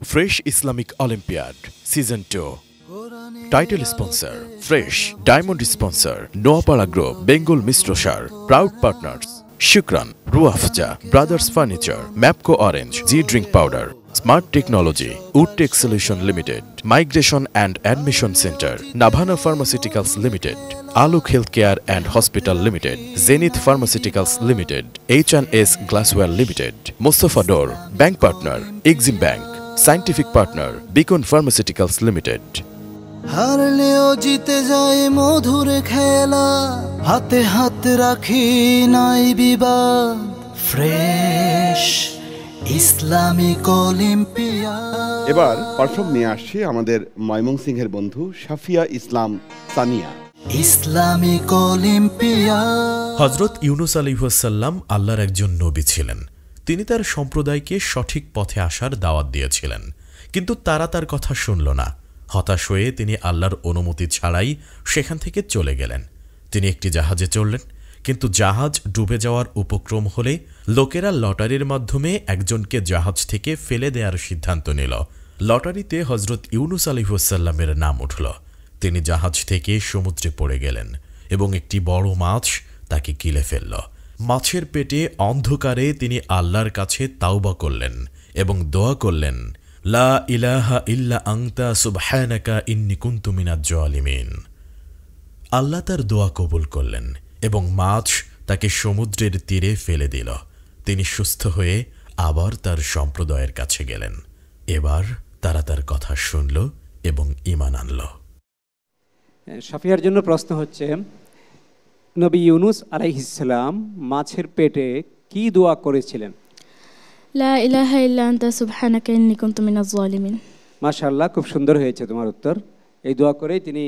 Fresh Islamic Olympiad Season 2. Title sponsor Fresh, Diamond sponsor Noapara Group, Bengal Mistrosar. Proud partners Shukran, Ruafja, Brothers Furniture, Mapco Orange, G Drink Powder, Smart Technology, Woodtech Solution Limited, Migration and Admission Center, Navana Pharmaceuticals Limited, Aluk Healthcare and Hospital Limited, Zenith Pharmaceuticals Limited, H&S Glassware Limited, Mustafa Door, Bank Partner, Exim Bank, Scientific Partner, Beacon Pharmaceuticals Limited. হারলেও জিতে যায় মধুর খেলা, হাতে হাত রাখি নাই বিবাদ। Fresh Islamic Olympiad. এবার পারফর্ম নিয়ে আসছি আমাদের ময়মনসিংহের বন্ধু শাফিয়া ইসলাম সানিয়া। Islamic Olympiad. হযরত ইউনুস আলাইহিসসালাম আল্লাহর একজন নবী ছিলেন। তিনি তার সম্প্রদায়কে সঠিক পথে আসার দাওয়াত দিয়েছিলেন, কিন্তু তারা তার কথা শুনল না। হতাশ হয়ে তিনি আল্লাহর অনুমতি ছাড়াই সেখান থেকে চলে গেলেন। তিনি একটি জাহাজে চড়লেন, কিন্তু জাহাজ ডুবে যাওয়ার উপক্রম হলে লোকেরা লটারির মাধ্যমে একজনকে জাহাজ থেকে ফেলে দেওয়ার সিদ্ধান্ত নিল। লটারিতে হযরত ইউনুস আলাইহিসসালামের নাম উঠল। তিনি জাহাজ থেকে সমুদ্রে পড়ে গেলেন এবং একটি বড় মাছ তাকে গিলে ফেলল। মাছের পেটে অন্ধকারে তিনি আল্লাহর কাছে তাওবা করলেন এবং দোয়া করলেন, লা ইলাহা ইল্লা আনতা সুবহানাকা ইন্নী কুনতু মিনাজ জালিমিন। আল্লাহ তার দোয়া কবুল করলেন এবং মাছ তাকে সমুদ্রের তীরে ফেলে দিল। তিনি সুস্থ হয়ে আবার তার সম্প্রদায়ের কাছে গেলেন। এবার তারা তার কথা শুনল এবং ঈমান আনল। শাফিয়ার জন্য প্রশ্ন হচ্ছে, নবী ইউনুস আলাইহিসসালাম মাছের পেটে কি দোয়া করেছিলেন? লা ইলাহা ইল্লা আনতা সুবহানাকা ইন্নী কুনতু মিনাজ জালিমিন। মাশাআল্লাহ, খুব সুন্দর হয়েছে তোমার উত্তর। এই দোয়া করেই তিনি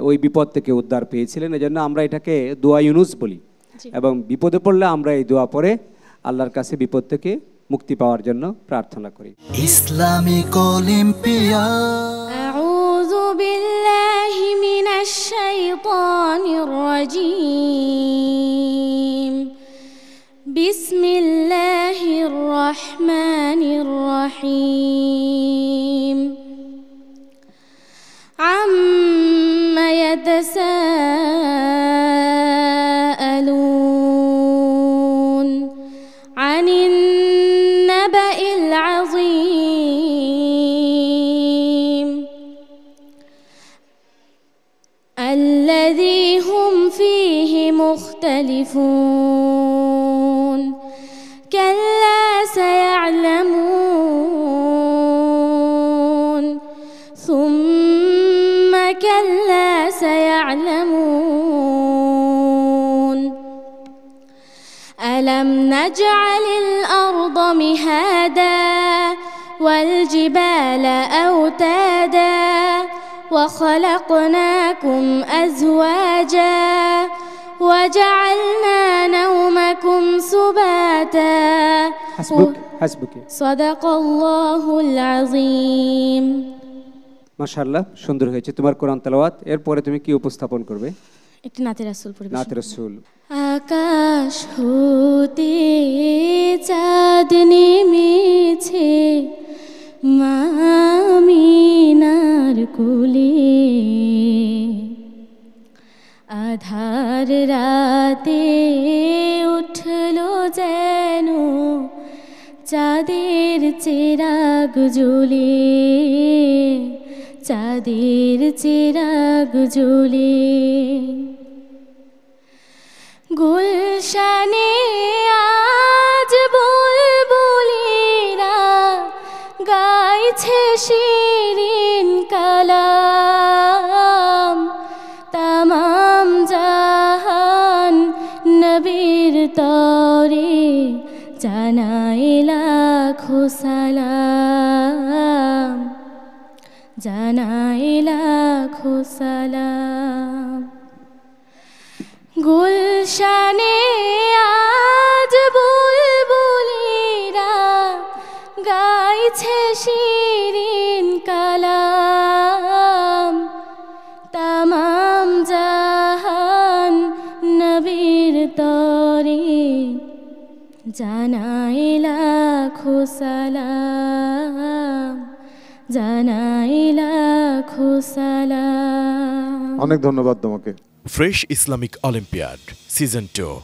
ওই বিপদ থেকে উদ্ধার পেয়েছিলেন। এজন্য আমরা এটাকে দোয়া ইউনুস বলি, এবং বিপদে পড়লে আমরা এই দোয়া পড়ে আল্লাহর কাছে বিপদ থেকে মুক্তি পাওয়ার জন্য প্রার্থনা করি। Islamic olympiad. আউযু বিল্লাহি মিনাশ শাইতানির রাজীম। বিসমিল্লাহির রহমানির রহিম। আম্মা ইয়াতাসাআলুন আনিন নাবাইল আযীম আল্লাযী হুম ফীহি মুখতালিফুন কাল্লা সায়া'লামুন সুম্মা কাল্লা সায়া'লামুন আলাম নাজ'আলিল আরদা মিহাদা ওয়াল জিবালা আওতাদা ওয়া খালাকনাকুম আযওয়াজা وجعلنا نومكم سباتا হাসবুক। صدق الله العظيم। মাশাআল্লাহ, সুন্দর হয়েছে তোমার কোরআন তেলাওয়াত। এরপরে তুমি কি উপস্থাপন করবে? একটি নাতে রাসূল পরিবেশন। নাতে রাসূল। আকাশ হতে চাঁদ নেমেছে মা আমিনার কোলে, আধার রাতে উঠল যেন চাঁদের চিরাগ জ্বলে, চাঁদের চিরাগ জ্বলে। গুলশানে আজ বুলবুলিরা গাইছে শিরিন কালাম, তামাম জাহান নবীর তরে জানাই লাখো সালাম, জানাই লাখো সালাম। গুলশানে আজ বুলবুলিরা গাইছে শিরিন কালাম, তামাম জাহান নবীর তরে জানাই লাখো সালাম জানাই লাখো সালাম। অনেক ধন্যবাদ তোমাকে। Fresh Islamic Olympiad Season 2.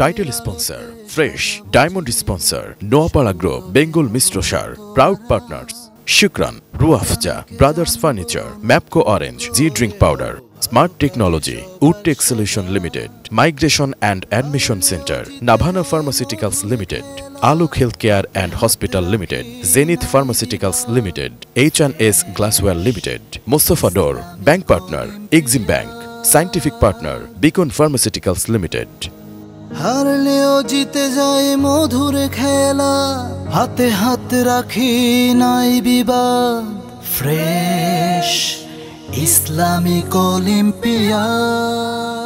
Title sponsor Fresh, Diamond sponsor Noapara Group, Bengal Mistrosar. Proud partners Shukran, Ruafja, Brothers Furniture, Mapco Orange, G Drink Powder, Smart Technology, Woodtech Solution Limited, Migration and Admission Center, Nabhana Pharmaceuticals Limited, Aluk Healthcare and Hospital Limited, Zenith Pharmaceuticals Limited, H&S Glassware Limited, Mustafa Dor, Bank Partner, Exim Bank, Scientific Partner, Beacon Pharmaceuticals Limited. হারলেও জিতে যায় মধুর খেলা, হাতে হাত রাখি নাই বিবাদ। Fresh Islamic olympiad.